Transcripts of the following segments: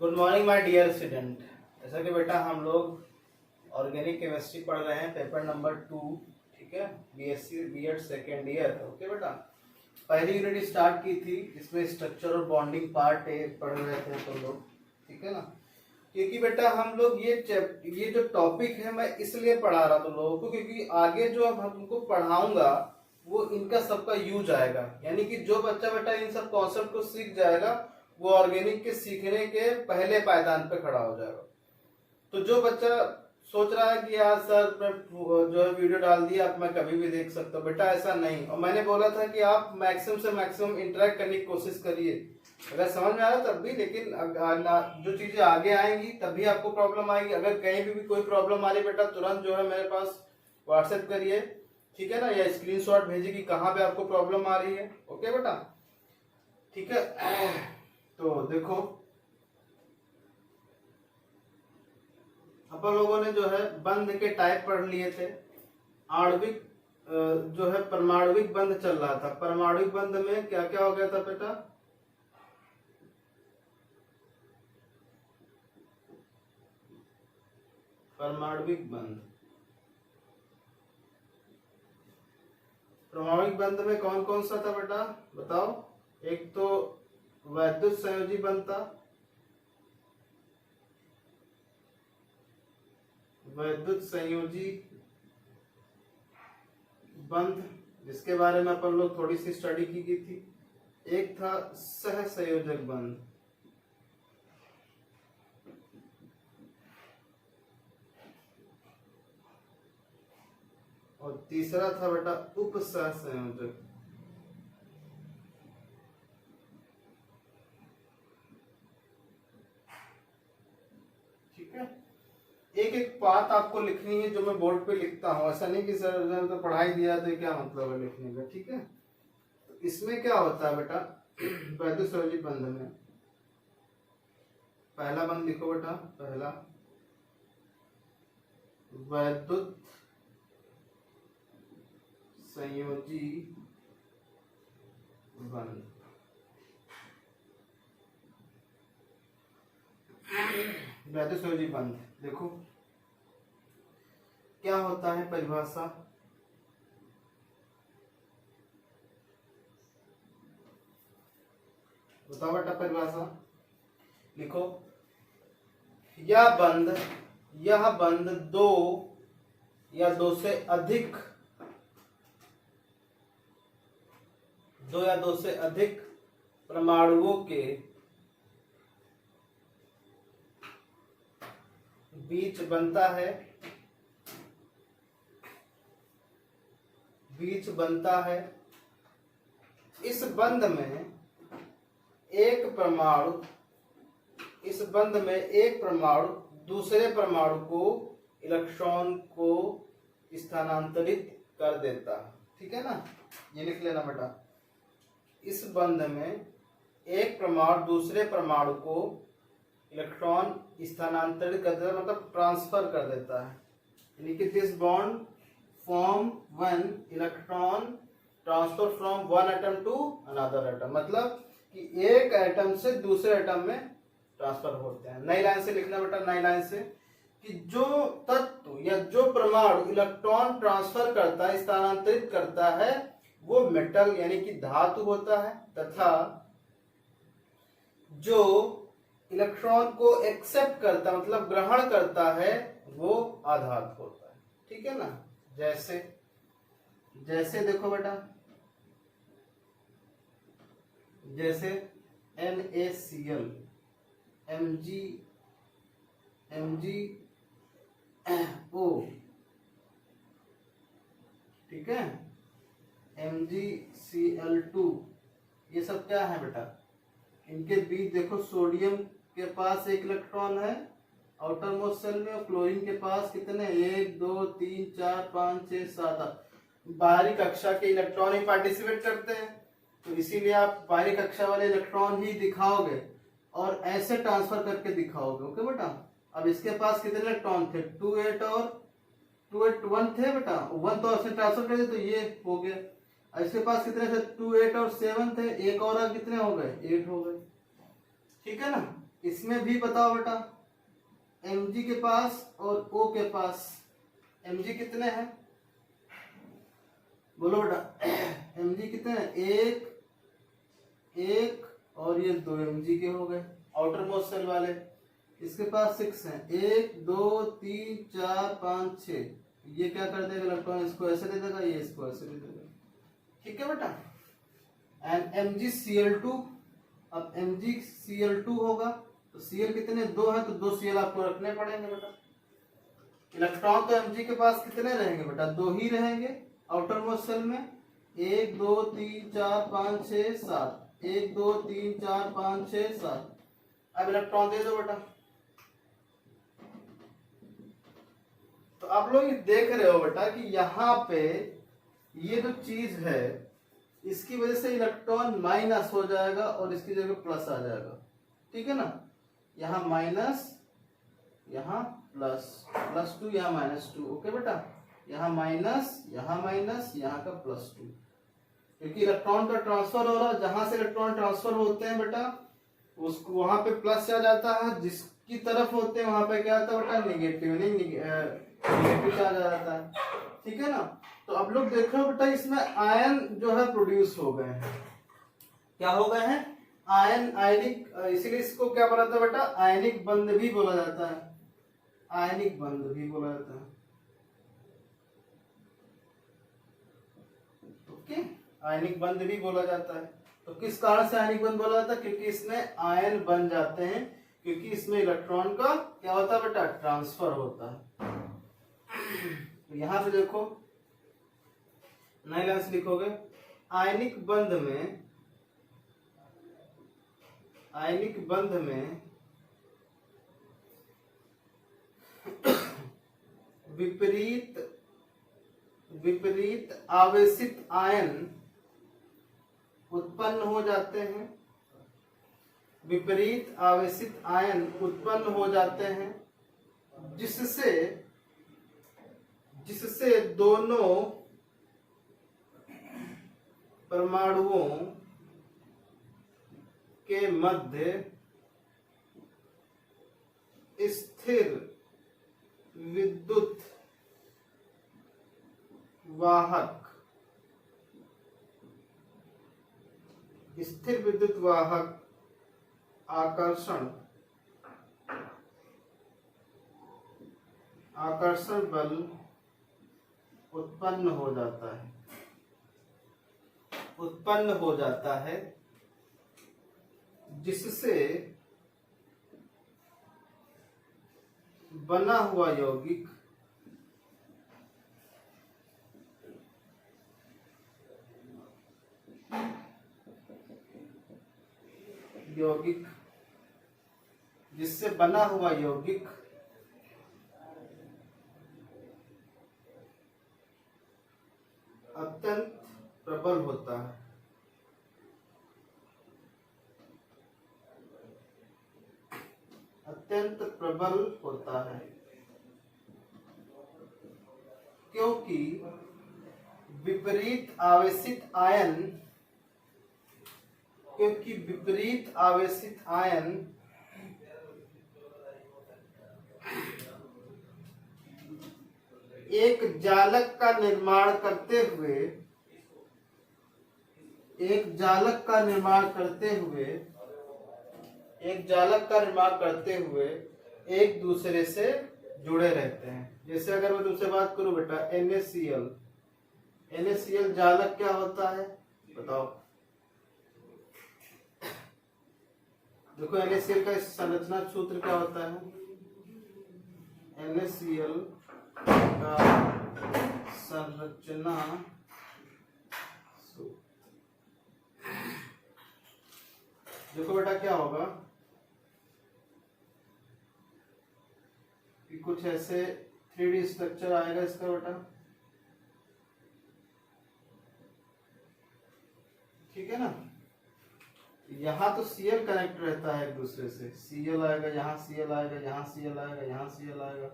Good morning my dear student. जैसा कि बेटा हम लोग ऑर्गेनिक केमिस्ट्री पढ़ रहे हैं, पेपर नंबर 2, ठीक है, BSc BEd second year. Okay बेटा, पहली यूनिट स्टार्ट की थी, इसमें स्ट्रक्चर और बॉन्डिंग पार्ट पढ़ रहे थे तो लोग, ठीक है ना। क्योंकि बेटा हम लोग ये जो टॉपिक है मैं इसलिए पढ़ा रहा था लोगों को, क्योंकि आगे जो अब हम तुमको पढ़ाऊंगा वो इनका सबका यूज आएगा। यानी कि जो बच्चा बेटा इन सब कॉन्सेप्ट को सीख जाएगा वो ऑर्गेनिक के सीखने के पहले पायदान पे खड़ा हो जाएगा। तो जो बच्चा सोच रहा है कि यार सर मैं जो है वीडियो डाल दिया अब मैं कभी भी देख सकता हूँ, बेटा ऐसा नहीं। और मैंने बोला था कि आप मैक्सिमम से मैक्सिमम इंटरेक्ट करने की कोशिश करिए, अगर समझ में आ रहा तब भी, लेकिन जो चीजें आगे आएंगी तभी आपको प्रॉब्लम आएगी। अगर कहीं भी कोई प्रॉब्लम आ रही बेटा तुरंत जो है मेरे पास व्हाट्सएप करिए, ठीक है ना, या स्क्रीनशॉट भेजिए कि कहाँ पे आपको प्रॉब्लम आ रही है। ओके बेटा, ठीक है। तो देखो अपन लोगों ने जो है बंध के टाइप पढ़ लिए थे। आणविक जो है परमाणुविक बंध चल रहा था। परमाणुविक बंध में क्या क्या हो गया था बेटा? परमाणुविक बंध, परमाणुविक बंध में कौन कौन सा था बेटा बताओ? एक तो वैद्युत संयोजी बंध था, वैद्युत संयोजी बंध जिसके बारे में अपन लोग थोड़ी सी स्टडी की थी। एक था सहसंयोजक बंध, और तीसरा था बेटा उपसहसंयोजक। ठीक है, एक एक बात आपको लिखनी है जो मैं बोर्ड पे लिखता हूँ। ऐसा नहीं कि सर ने तो पढ़ाई दिया तो क्या मतलब है लिखने का, ठीक है। तो इसमें क्या होता है बेटा वैद्युत संयोजी बंध में पहला बंध लिखो बेटा, पहला वैद्युत संयोजी बंध। वैद्युत संयोजी बंध देखो क्या होता है, परिभाषा बताओ बेटा, परिभाषा लिखो। यह बंध दो या दो से अधिक परमाणुओं के बीच बनता है। इस बंध में एक परमाणु दूसरे परमाणु को इलेक्ट्रॉन को स्थानांतरित कर देता है, ठीक है ना। ये लिख लेना बेटा, इस बंध में एक परमाणु दूसरे परमाणु को इलेक्ट्रॉन स्थानांतरित कर देता है, मतलब ट्रांसफर कर देता है। यानी कि this bond form when electron transfer from one atom to another atom, मतलब कि एक एटम से दूसरे एटम में ट्रांसफर होते हैं। नई लाइन से लिखना बेटा, नई लाइन से, कि जो तत्व या जो परमाणु इलेक्ट्रॉन ट्रांसफर करता है, स्थानांतरित करता है, वो मेटल यानी कि धातु होता है, तथा जो इलेक्ट्रॉन को एक्सेप्ट करता मतलब ग्रहण करता है वो अधातु होता है, ठीक है ना। जैसे देखो बेटा, जैसे NaCl, MgO, ठीक है, MgCl2, ये सब क्या है बेटा? इनके बीच देखो सोडियम के पास एक इलेक्ट्रॉन है आउटर मोस्ट शेल में, और क्लोरीन के पास कितने? 1 2 3 4 5 6 7 8 बाहरी कक्षा के इलेक्ट्रॉन ही पार्टिसिपेट करते हैं, तो इसीलिए आप बाहरी कक्षा वाले इलेक्ट्रॉन ही दिखाओगे और ऐसे ट्रांसफर करके दिखाओगे। ओके बेटा, अब इसके पास कितने इलेक्ट्रॉन थे? 2 8 और 2 8 1 थे बेटा, 1 तो ऐसे ट्रांसफर कर दिए तो ये हो गया। इसके पास कितने थे? 2 8 और 7 थे, एक और कितने हो गए? 8 हो गए, ठीक है ना। इसमें भी बताओ बेटा, Mg के पास और O के पास Mg कितने हैं, बोलो बेटा। Mg कितने हैं, एक और ये 2 Mg के हो गए आउटर मोस्ट सेल वाले। इसके पास 6 हैं, 1 2 3 4 5 6। ये क्या कर देगा इलेक्ट्रॉन, इसको ऐसे दे देगा, ये इसको ऐसे दे देगा, ठीक है बेटा। एंड MgCl2, अब MgCl2 होगा तो Cl कितने, 2 है तो 2 Cl आपको रखने पड़ेंगे बेटा। इलेक्ट्रॉन तो Mg के पास कितने रहेंगे बेटा, 2 ही रहेंगे आउटर मोस्ट सेल में। 1 2 3 4 5 6 7, 1 2 3 4 5 6 7। अब इलेक्ट्रॉन दे दो बेटा। तो आप लोग देख रहे हो बेटा कि यहाँ पे ये जो चीज है इसकी वजह से इलेक्ट्रॉन माइनस हो जाएगा और इसकी जगह प्लस आ जाएगा, ठीक है ना। यहाँ माइनस, यहाँ प्लस, +2 यहाँ -2, ओके बेटा। यहाँ माइनस, यहाँ का +2, क्योंकि इलेक्ट्रॉन का ट्रांसफर हो रहा है। जहां से इलेक्ट्रॉन ट्रांसफर होते हैं बेटा उसको वहां पे प्लस आ जाता है, जिसकी तरफ होते हैं वहां पे क्या आता है बेटा, नेगेटिव, नहीं नेगेटिव आ जाता है, ठीक है ना। तो अब लोग देख रहे हो बेटा इसमें आयन जो है प्रोड्यूस हो गए हैं, क्या हो गए हैं, आयन, आयनिक, इसीलिए इसको क्या बोला जाता है बेटा, आयनिक बंध भी बोला जाता है, आयनिक बंध भी बोला जाता है, ओके। आयनिक बंध भी बोला जाता है। तो किस कारण से आयनिक बंध बोला जाता है, क्योंकि इसमें आयन बन जाते हैं, क्योंकि इसमें इलेक्ट्रॉन का क्या होता है बेटा, ट्रांसफर होता है। तो यहां पे देखो नई लाइन से लिखोगे, आयनिक बंध में विपरीत आवेशित आयन उत्पन्न हो जाते हैं, विपरीत आवेशित आयन उत्पन्न हो जाते हैं, जिससे दोनों परमाणुओं के मध्य स्थिर विद्युत वाहक आकर्षण बल उत्पन्न हो जाता है, जिससे बना हुआ यौगिक जिससे बना हुआ यौगिक अत्यंत प्रबल होता है, अत्यंत प्रबल होता है, क्योंकि विपरीत आवेशित आयन एक जालक का निर्माण करते हुए एक दूसरे से जुड़े रहते हैं। जैसे अगर मैं तुमसे बात करूं बेटा, NaCl जालक क्या होता है बताओ। देखो NaCl का संरचना सूत्र क्या होता है, NaCl का संरचना सूत्र, देखो बेटा क्या होगा कि कुछ ऐसे 3D स्ट्रक्चर आएगा इसका बेटा, ठीक है ना। यहाँ तो Cl कनेक्ट रहता है एक दूसरे से, Cl आएगा, यहाँ Cl आएगा, यहाँ Cl आएगा, यहाँ Cl आएगा,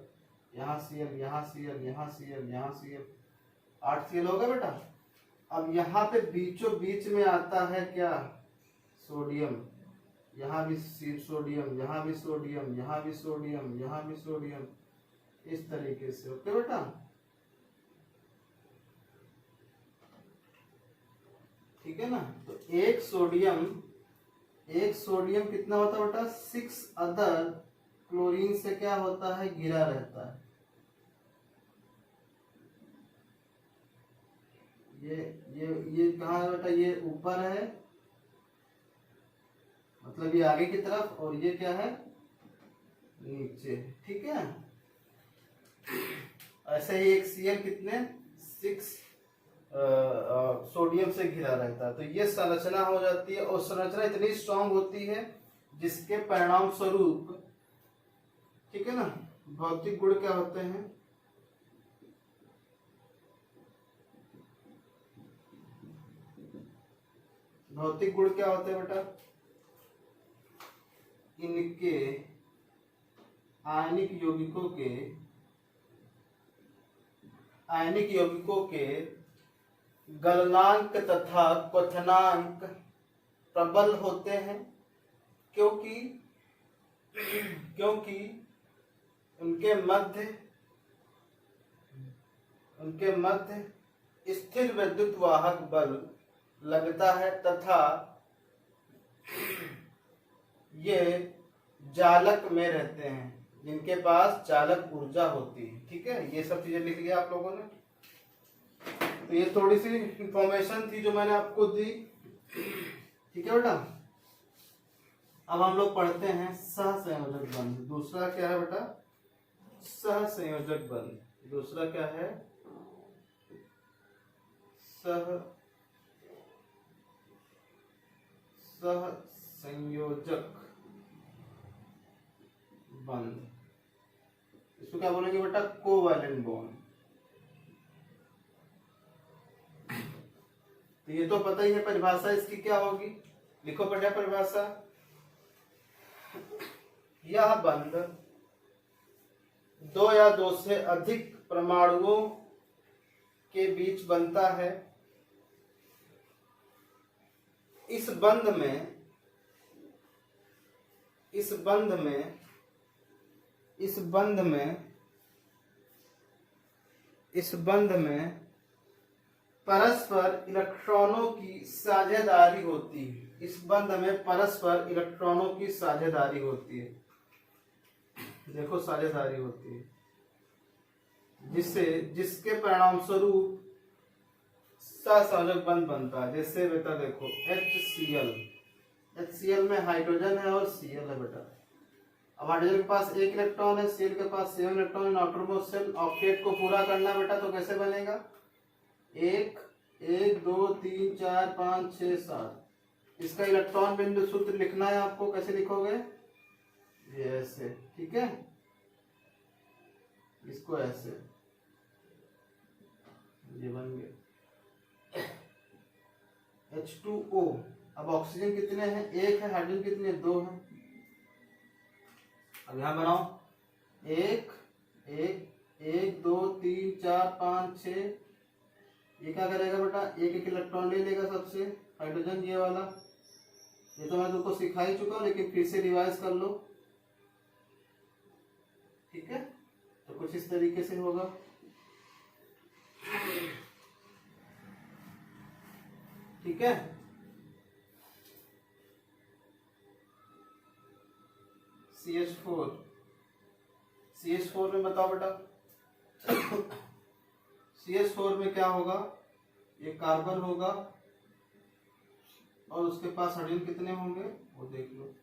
यहाँ Cl, यहाँ Cl, यहाँ Cl, यहाँ Cl, 8 Cl होगा बेटा। अब यहाँ पे बीचों बीच में आता है क्या, सोडियम, यहाँ भी सोडियम, यहाँ भी सोडियम, यहाँ भी सोडियम, यहाँ भी सोडियम, इस तरीके से। ओके बेटा, ठीक है ना। तो एक सोडियम कितना होता है बेटा, 6 अदर क्लोरीन से क्या होता है, घिरा रहता है। ये कहाँ है बेटा, ये ऊपर है, मतलब ये आगे की तरफ, और ये क्या है, नीचे। ठीक है, ऐसे ही एक Cl कितने 6 सोडियम से घिरा रहता है। तो ये संरचना हो जाती है, और संरचना इतनी स्ट्रांग होती है जिसके परिणाम स्वरूप, ठीक है ना, भौतिक गुण क्या होते हैं, भौतिक गुण क्या होते हैं बेटा, इनके आयनिक यौगिकों के गलनांक तथा क्वथनांक प्रबल होते हैं, क्योंकि उनके मध्य स्थिर विद्युत वाहक बल लगता है, तथा ये जालक में रहते हैं जिनके पास चालक ऊर्जा होती है। ठीक है, ये सब चीजें लिख लिया आप लोगों ने। तो ये थोड़ी सी इंफॉर्मेशन थी जो मैंने आपको दी। ठीक है बेटा, अब हम लोग पढ़ते हैं सहसंयोजक बंध। दूसरा क्या है बेटा, सहसंयोजक बंध। दूसरा क्या है, सहसंयोजक बंध। इसको क्या बोलेंगे बेटा, कोवैलेंट बॉन्ड। तो ये तो पता ही है, परिभाषा इसकी क्या होगी, लिखो बेटा परिभाषा। यह बंध 2 या 2 से अधिक परमाणुओं के बीच बनता है। इस बंध में परस्पर इलेक्ट्रॉनों की साझेदारी होती है। इस बंध में परस्पर इलेक्ट्रॉनों की साझेदारी होती है, देखो साझेदारी होती है, जिसके परिणाम स्वरूप सहसंयोजक बंध बनता है। जैसे बेटा देखो HCl में हाइड्रोजन है और Cl है बेटा। अब हाइड्रोजन के पास 1 इलेक्ट्रॉन है, Cl के पास 7 इलेक्ट्रॉन। आउटरमोस्ट शेल ऑक्टेट को पूरा करना बेटा, तो कैसे बनेगा, 1 1 2 3 4 5 6 7। इसका इलेक्ट्रॉन बिंदु सूत्र लिखना है आपको, कैसे लिखोगे, ये ऐसे। ठीक है, इसको ऐसे, ये बन गया H2O। अब ऑक्सीजन कितने हैं, 1 है, हाइड्रोजन कितने, 2 हैं। अब यहां बनाओ, 1 1 1 2 3 4 5 6। ये क्या करेगा बेटा, 1 इलेक्ट्रॉन ले लेगा सबसे, हाइड्रोजन ये वाला। ये तो मैं तुमको सिखा ही चुका हूं, लेकिन फिर से रिवाइज कर लो। ठीक है, तो कुछ इस तरीके से होगा। ठीक है, CH4 में बताओ बेटा, CH4 में क्या होगा, ये कार्बन होगा, और उसके पास हाइड्रोजन कितने होंगे वो देख लो।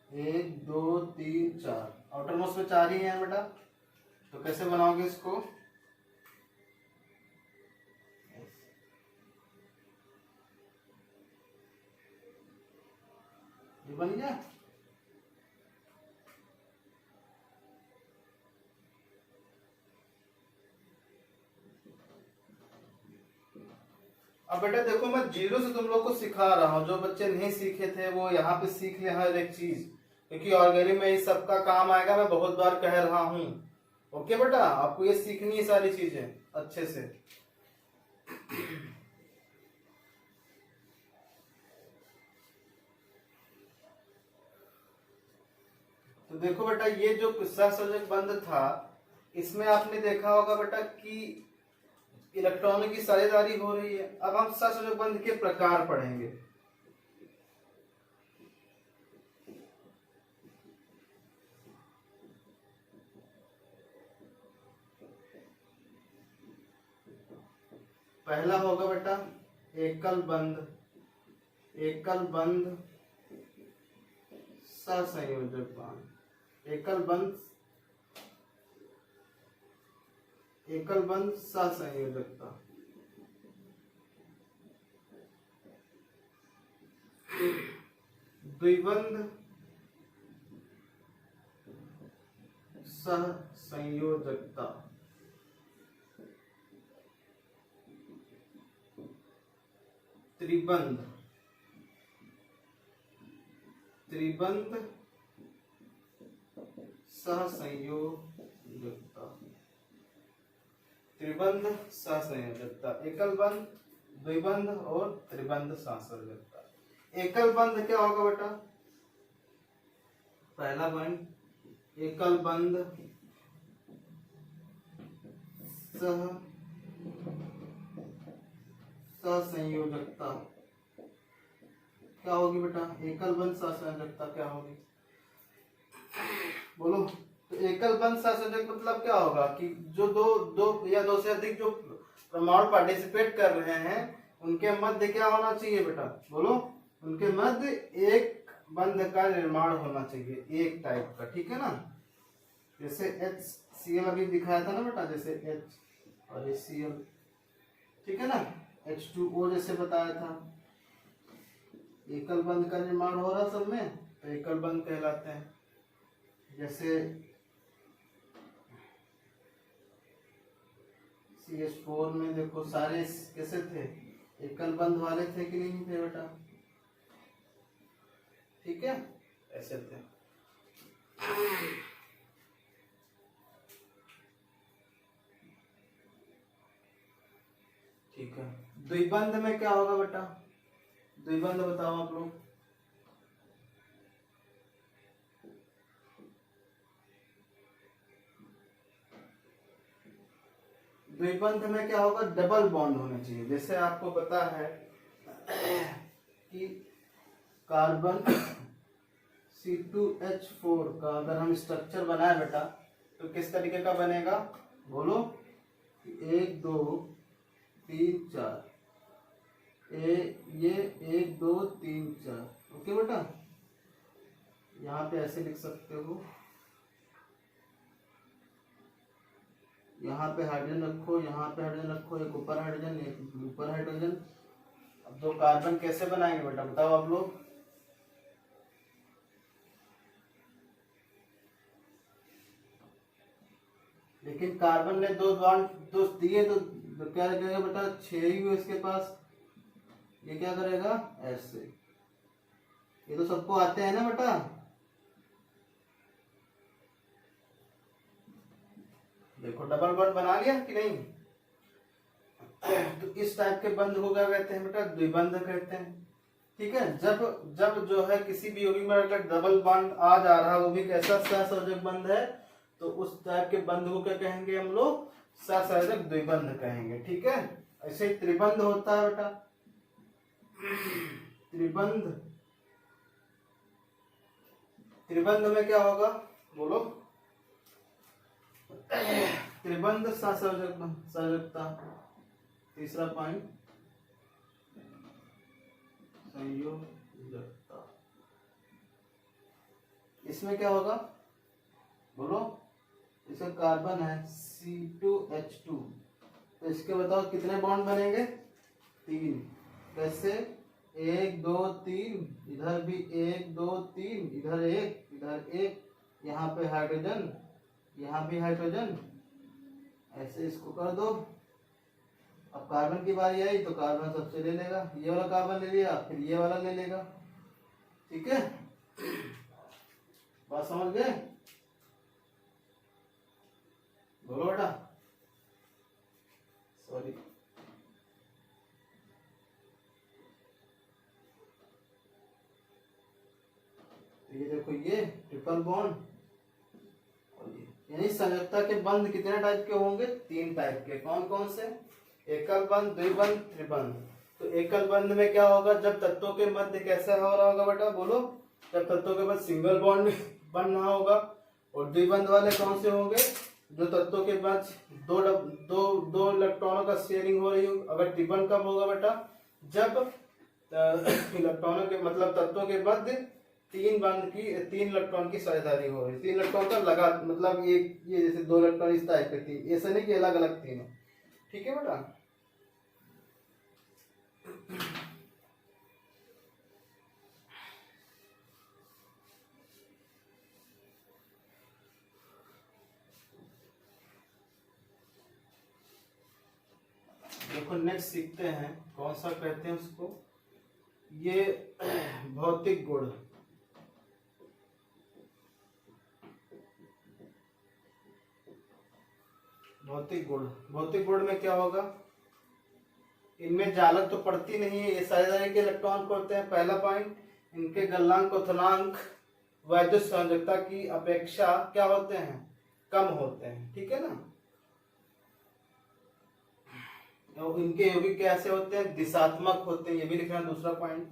एक 2 3 4, आउटर मोस्ट में 4 ही है बेटा। तो कैसे बनाओगे इसको, ये बन गया। अब बेटा देखो, मैं जीरो से तुम लोग को सिखा रहा हूँ। जो बच्चे नहीं सीखे थे वो यहाँ पे सीख ले हर एक चीज। क्योंकि ऑर्गेनिक में इस सबका काम आएगा, मैं बहुत बार कह रहा हूँ। ओके बेटा, आपको ये सीखनी है सारी चीजें अच्छे से। तो देखो बेटा, ये जो सहसंयोजक बंध था, इसमें आपने देखा होगा बेटा कि इलेक्ट्रॉनों की साझेदारी हो रही है। अब हम सहसंयोजक बंध के प्रकार पढ़ेंगे। पहला होगा बेटा एकल बंध, एकल बंध सहसंयोजक बंध, एकल बंध, एकल बंध सहसंयोजकता। द्विबंध सहसंयोजकता। त्रिबंध, त्रिबंध सहसंयोजकता, त्रिबंध सहसंयोजकता, एकल बंध, द्विबंध और त्रिबंध सहसंयोजकता। एकल बंध क्या होगा बेटा? पहला पॉइंट, एकल बंध सहसंयोजकता क्या होगी बेटा? एकल बंध सहसंयोजकता क्या होगी? बोलो। तो एकल बंध सहसंयोजक मतलब क्या होगा कि जो दो या दो से अधिक जो परमाणु पार्टिसिपेट कर रहे हैं, उनके मध्य क्या होना चाहिए बेटा? बोलो। उनके मध्य एक बंध का निर्माण होना चाहिए, एक टाइप का, ठीक है ना। जैसे HCl अभी दिखाया था ना बेटा, जैसे H और HCl, ठीक है ना। H2O जैसे बताया था, एकल बंध का निर्माण हो रहा सब में, तो एकल बंध कहलाते हैं। जैसे CH4 में देखो सारे कैसे थे? एकल बंध वाले थे कि नहीं थे बेटा? ठीक है, ऐसे थे। ठीक है। द्विबंध में क्या होगा बेटा? द्विबंध बताओ आप लोग। द्विबंध में क्या होगा? डबल बॉन्ड होने चाहिए। जैसे आपको पता है कि कार्बन C2H4 का अगर हम स्ट्रक्चर बनाए बेटा, तो किस तरीके का बनेगा? बोलो। 1 2 3 4, ये 1 2 3 4। ओके बेटा, यहाँ पे ऐसे लिख सकते हो, यहाँ पे हाइड्रोजन रखो, यहाँ पे हाइड्रोजन रखो, एक ऊपर हाइड्रोजन, एक ऊपर हाइड्रोजन। अब दो कार्बन कैसे बनाएंगे बेटा, बताओ आप लोग। लेकिन कार्बन ने दो बॉन्ड दो दिए, तो क्या करेगा बेटा? 6 ही हुए इसके पास, ये क्या करेगा? ऐसे। ये तो सबको आते हैं ना बेटा। देखो डबल बॉन्ड बना लिया कि नहीं? तो इस टाइप के बंध को क्या कहते हैं बेटा? द्विबंध कहते हैं। ठीक है। जब जो है किसी भी यौगिक में अगर डबल बॉन्ड आ जा रहा है, वो भी कैसा सहसंयोजक बंध है, तो उस टाइप के बंध को क्या कहेंगे हम लोग? सहसंयोजक द्विबंध कहेंगे। ठीक है। ऐसे त्रिबंध होता है बेटा, त्रिबंध। त्रिबंध में क्या होगा? बोलो। त्रिबंध सहसंयोजकता। तीसरा पॉइंट, संयोजकता। इसमें क्या होगा? बोलो। इसका कार्बन है C2H2, तो इसके बताओ कितने बॉन्ड बनेंगे? 3। कैसे? 1 2 3, इधर भी 1 2 3, इधर 1 इधर 1, यहाँ पे हाइड्रोजन, यहाँ भी हाइड्रोजन, ऐसे इसको कर दो। अब कार्बन की बारी आई तो कार्बन सबसे ले लेगा, ये वाला कार्बन ले लिया, फिर ये वाला ले लेगा। ठीक है। बात समझ गए? बोलो बेटा। सॉरी, तो ये देखो ये ट्रिपल बॉन्ड, यानी संयोजकता के बंध कितने टाइप के होंगे? 3 टाइप के। कौन कौन से? एकल बंध, द्विबंध, त्रिबंध। तो एकल बंध में क्या होगा? जब तत्वों के मध्य कैसा हो रहा होगा बेटा? बोलो। जब तत्वों के मध्य सिंगल बॉन्ड बन रहा होगा। और द्विबंध वाले कौन से होंगे? जो तत्वों के मध्य दो इलेक्ट्रॉनों का शेयरिंग हो रही हो। अगर त्रिबंध कब होगा बेटा? जब इलेक्ट्रॉनों के मतलब तत्वों के मध्य 3 इलेक्ट्रॉन की साझेदारी हो रही। 3 इलेक्ट्रॉन का लगा मतलब ये जैसे 2 इलेक्ट्रॉन इस टाइप के 3, ऐसा नहीं कि अलग अलग 3 है। ठीक है बेटा। देखो नेक्स्ट सीखते हैं, कौन सा कहते हैं उसको? ये भौतिक गुण। भौतिक गुण, भौतिक गुण में क्या होगा? इनमें जालक तो पड़ती नहीं है, ये साझेदारी के इलेक्ट्रॉन पड़ते हैं। पहला पॉइंट, इनके गलनांक क्वथनांक वैद्युत संयोजकता की अपेक्षा क्या होते हैं? कम होते हैं। ठीक है ना। तो इनके यौगिक कैसे होते हैं? दिशात्मक होते हैं। ये भी लिखना दूसरा पॉइंट।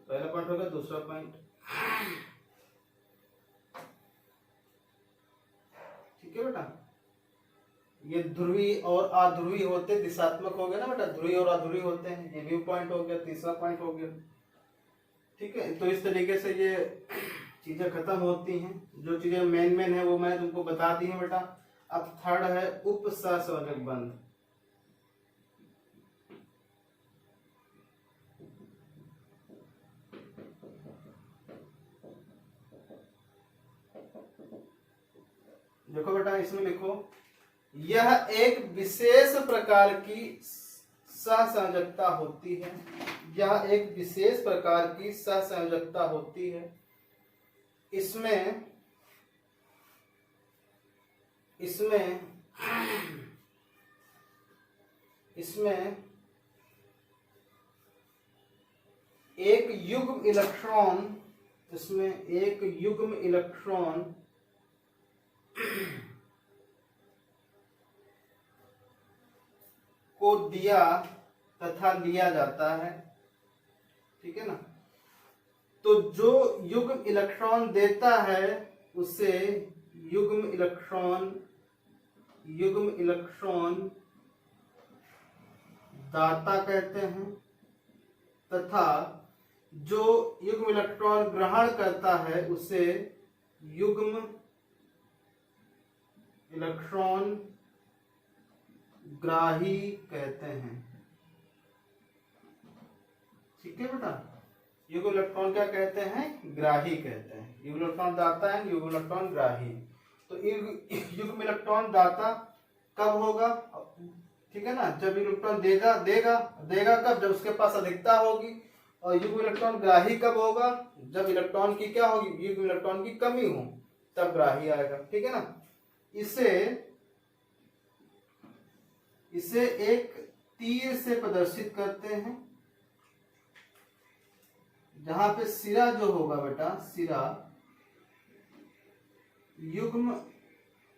पहला पॉइंट होगा, दूसरा पॉइंट। ठीक है बेटा। ये ध्रुवी और अध्रुवी होते, दिशात्मक हो गया ना बेटा, ध्रुवी और अध्रुवी होते हैं। ये भी पॉइंट हो गया, तीसरा पॉइंट हो गया। ठीक है। तो इस तरीके से ये चीजें खत्म होती हैं। जो चीजें मेन है वो मैंने तुमको बता दी है बेटा। अब थर्ड है उप सहसंयोजक बंध। देखो बेटा, इसमें लिखो, यह एक विशेष प्रकार की सहसंयोजकता होती है। यह एक विशेष प्रकार की सहसंयोजकता होती है। इसमें इसमें इसमें एक युग्म इलेक्ट्रॉन, इसमें एक युग्म इलेक्ट्रॉन को दिया तथा लिया जाता है। ठीक है ना। तो जो युग्म इलेक्ट्रॉन देता है उसे युग्म इलेक्ट्रॉन दाता कहते हैं, तथा जो युग्म इलेक्ट्रॉन ग्रहण करता है उसे युग्म इलेक्ट्रॉन ग्राही कहते हैं। ठीक है बेटा। युग्म इलेक्ट्रॉन क्या कहते हैं? ग्राही कहते हैं। युग्म इलेक्ट्रॉन दाता है, युग्म इलेक्ट्रॉन ग्राही। तो युग्म इलेक्ट्रॉन दाता कब होगा? ठीक है ना, जब इलेक्ट्रॉन देगा कब? जब उसके पास अधिकता होगी। और युग्म इलेक्ट्रॉन ग्राही कब होगा? जब इलेक्ट्रॉन की क्या होगी? युग्म इलेक्ट्रॉन की कमी हो, तब ग्राही आएगा। ठीक है ना। इसे एक तीर से प्रदर्शित करते हैं, जहां पे सिरा जो होगा बेटा, सिरा युग्म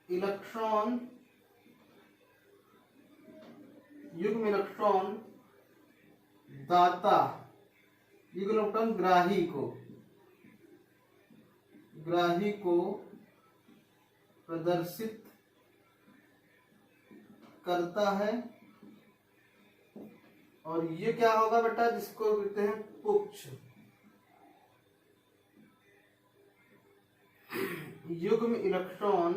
इलेक्ट्रॉन दाता, युग्म इलेक्ट्रॉन ग्राही को प्रदर्शित करता है। और ये क्या होगा बेटा? जिसको कहते हैं पुच्छ। युग्म इलेक्ट्रॉन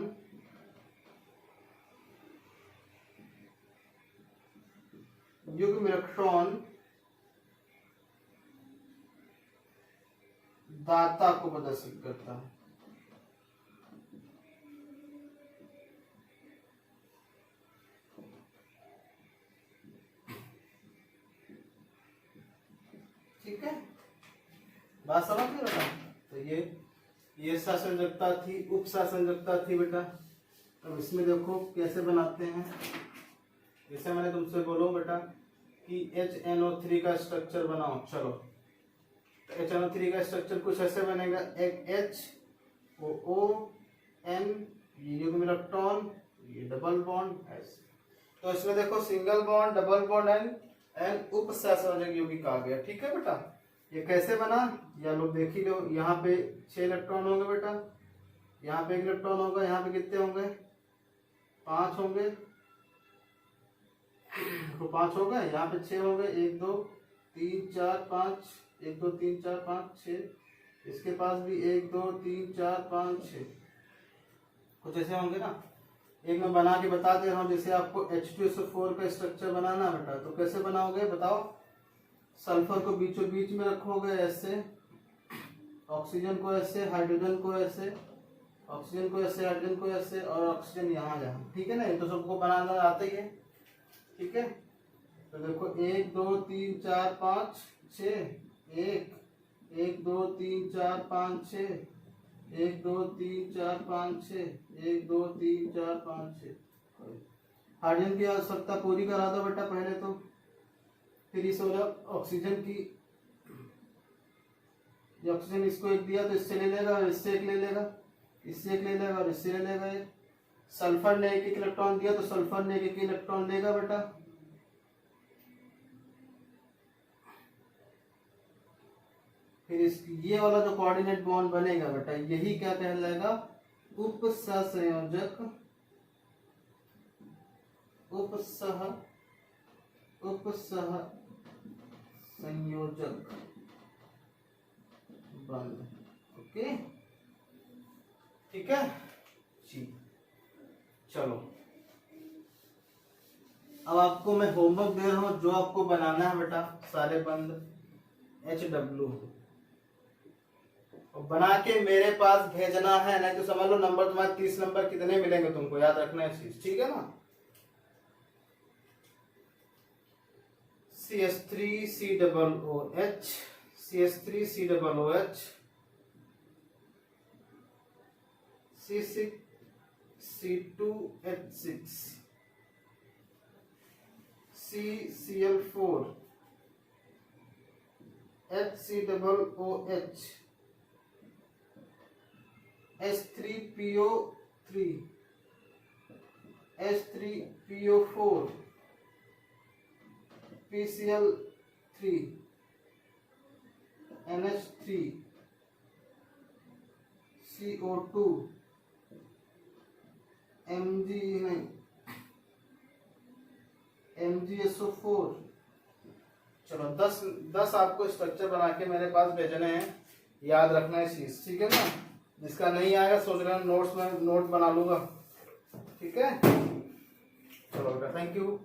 दाता को प्रदर्शित करता है। ठीक है, बात समझ गए बेटा। तो ये सहसंयोजकता थी, उप सहसंयोजकता थी बेटा। अब इसमें देखो कैसे बनाते हैं। जैसे मैंने तुमसे बोलो बेटा कि HNO3 का स्ट्रक्चर बनाओ, चलो तो HNO3 का स्ट्रक्चर कुछ ऐसे बनेगा, एक H O N, ये युग्म इलेक्ट्रॉन, ये डबल बॉन्ड ऐसे। तो इसमें देखो single bond, double bond and उप सहसंयोजक यौगिक आ गया। ठीक है बेटा, ये कैसे बना या लोग देख ही लो। यहाँ पे 6 इलेक्ट्रॉन होंगे बेटा, यहाँ पे 1 इलेक्ट्रॉन होगा, यहाँ पे कितने होंगे 5 होंगे, तो 5 हो गए, यहाँ पे 6 हो गए, 1 2 3 4 5, 1 2 3 4 5 6, इसके पास भी 1 2 3 4 5 6, कुछ ऐसे होंगे ना। एक मैं बना के बता दे रहा हूँ, जैसे आपको H2SO4 का स्ट्रक्चर बनाना बेटा, तो कैसे बनाओगे बताओ। सल्फर को बीचों बीच में रखोगे ऐसे, ऑक्सीजन को ऐसे, हाइड्रोजन को ऐसे, ऑक्सीजन को ऐसे, हाइड्रोजन को ऐसे, और ऑक्सीजन यहाँ यहाँ। ठीक है ना, ये तो सबको बनाना आता ही है। ठीक है, तो देखो 1 2 3 4 5 6, 1 2 3 4 5 6, 1 2 3 4 5 6, 1 2 3 4 5 6। हाइड्रोजन की आवश्यकता पूरी करा दो बेटा पहले तो, फिर इस ऑक्सीजन की, ऑक्सीजन इसको एक दिया तो इससे ले लेगा, और इससे एक ले लेगा, इससे एक ले लेगा, और इससे ले लेगा एक। सल्फर ने एक इलेक्ट्रॉन दिया तो सल्फर ने एक इलेक्ट्रॉन लेगा बेटा। फिर इस ये वाला जो कोऑर्डिनेट बॉन्ड बनेगा बेटा, यही क्या कहलाएगा, उप सहसंयोजक, उप सहसंयोजक बंध। ओके, ठीक है जी। चलो अब आपको मैं होमवर्क दे रहा हूं, जो आपको बनाना है बेटा सारे बंद HW, और बना के मेरे पास भेजना है, नहीं तो समझ लो नंबर तुम्हारे 30 नंबर कितने मिलेंगे तुमको, याद रखना है चीज। ठीक है ना। CH3COOH, CH3COOH, C6C2H6, CCl4, HCOOH, H3PO3, H3PO4, PCl3, NH3, CO2, MgSO4। चलो 10 आपको स्ट्रक्चर बना के मेरे पास भेजने हैं, याद रखना है चीज। ठीक है ना, जिसका नहीं आएगा सोच रहा नोट्स में नोट बना लूंगा। ठीक है, चलो बेटा, थैंक यू।